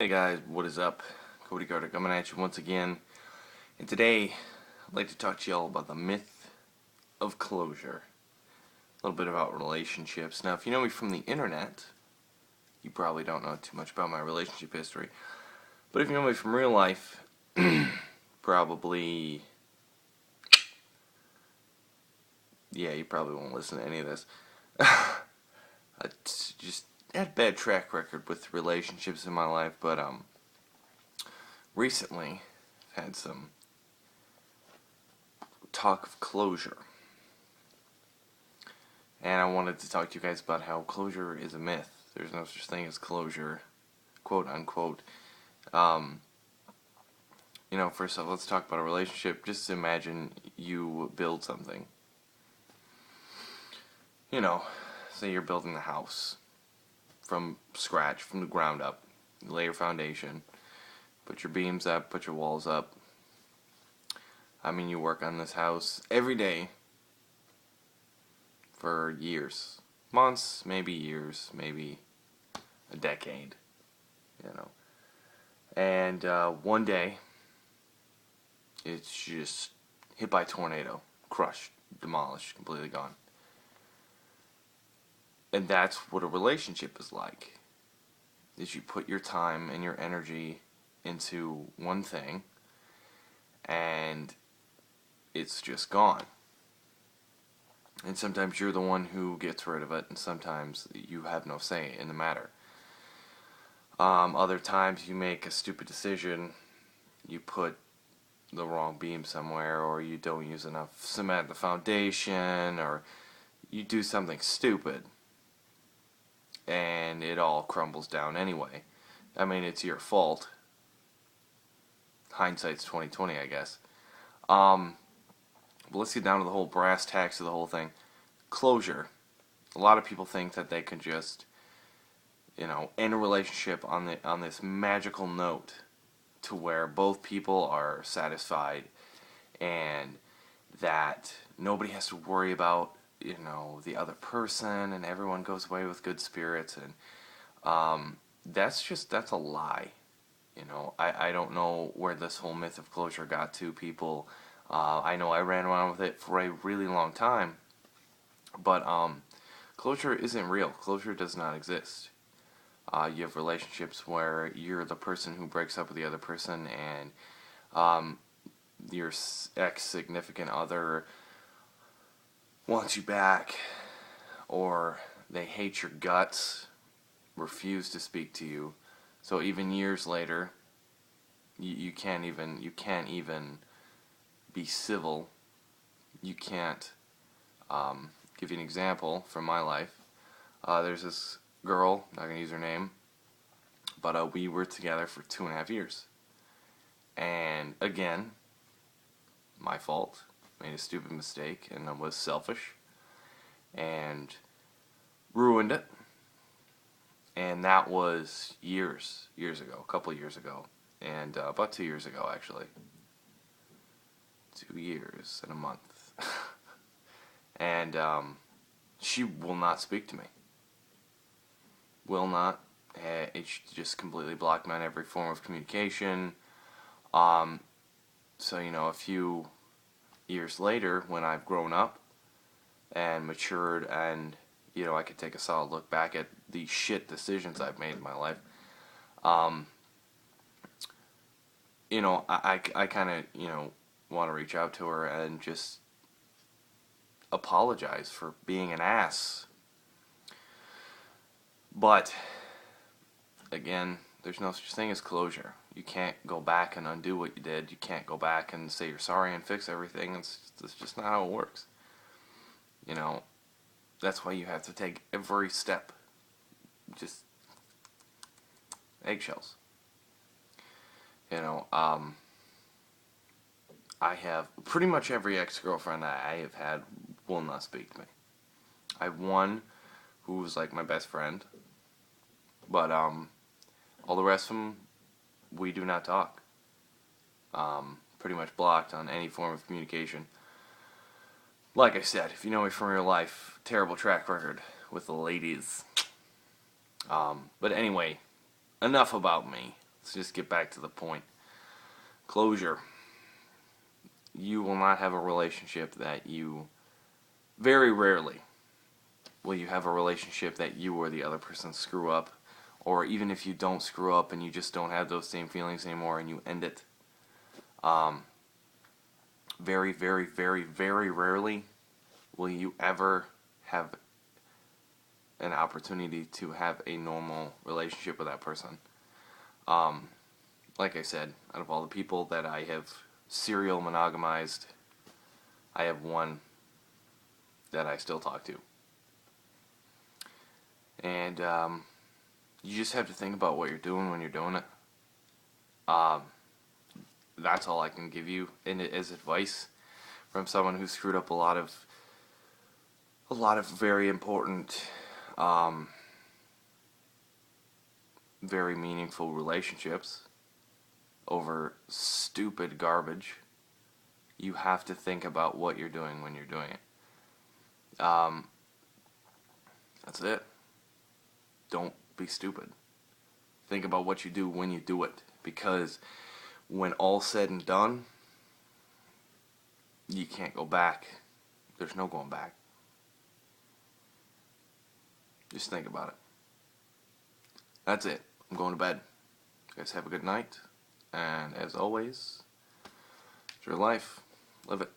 Hey guys, what is up? Cody Carter coming at you once again. And today, I'd like to talk to y'all about the myth of closure. A little bit about relationships. Now, if you know me from the internet, you probably don't know too much about my relationship history. But if you know me from real life, probably, you probably won't listen to any of this. I just had a bad track record with relationships in my life, but recently I've had some talk of closure. And I wanted to talk to you guys about how closure is a myth. There's no such thing as closure, quote unquote. First off, let's talk about a relationship. Just imagine you build something. Say you're building a house from scratch, from the ground up. You lay your foundation, put your beams up, put your walls up. You work on this house every day for years. Months, maybe years, maybe a decade. And one day, it's just hit by a tornado, crushed, demolished, completely gone. And that's what a relationship is like. Is you put your time and your energy into one thing, and it's just gone. And sometimes you're the one who gets rid of it, and sometimes you have no say in the matter. Other times you make a stupid decision, you put the wrong beam somewhere, or you don't use enough cement in the foundation, or you do something stupid, and it all crumbles down anyway. It's your fault. Hindsight's 20/20, I guess. But let's get down to the whole brass tacks of the whole thing. Closure. A lot of people think that they can just, end a relationship on this magical note, to where both people are satisfied, and that nobody has to worry about the other person, and everyone goes away with good spirits. And that's a lie. I don't know where this whole myth of closure got to people. I know I ran around with it for a really long time, but closure isn't real. Closure does not exist. You have relationships where you're the person who breaks up with the other person, and your ex-significant other wants you back, or they hate your guts, refuse to speak to you. So even years later, you can't even be civil. You can't. Give you an example from my life. There's this girl, not gonna use her name, but we were together for 2.5 years, and again, my fault. Made a stupid mistake and was selfish and ruined it. And that was years ago, a couple years ago, and about 2 years ago, actually. 2 years and a month. And she will not speak to me. Will not. It's just completely blocked me on every form of communication. So, a few years later, when I've grown up and matured, and I could take a solid look back at the shit decisions I've made in my life, I kind of want to reach out to her and just apologize for being an ass. But again, there's no such thing as closure. You can't go back and undo what you did. You can't go back and say you're sorry and fix everything. It's just not how it works. That's why you have to take every step. Just eggshells. I have pretty much every ex-girlfriend I have had will not speak to me. I have one who was like my best friend, but all the rest of them, we do not talk. Pretty much blocked on any form of communication. Like I said, if you know me from real life, terrible track record with the ladies. But anyway, enough about me. let's just get back to the point. Closure. You will not have a relationship that you, very rarely, will you have a relationship that you or the other person screw up, or even if you don't screw up and you just don't have those same feelings anymore and you end it. Very, very, very, very rarely will you ever have an opportunity to have a normal relationship with that person. Like I said, out of all the people that I have serial monogamized, I have one that I still talk to. And you just have to think about what you're doing when you're doing it. That's all I can give you as advice from someone who screwed up a lot of very important, very meaningful relationships over stupid garbage. You have to think about what you're doing when you're doing it. That's it. Don't be stupid. Think about what you do when you do it, because when all's said and done, you can't go back. There's no going back. Just think about it. That's it. I'm going to bed. You guys have a good night. And as always, it's your life. Live it.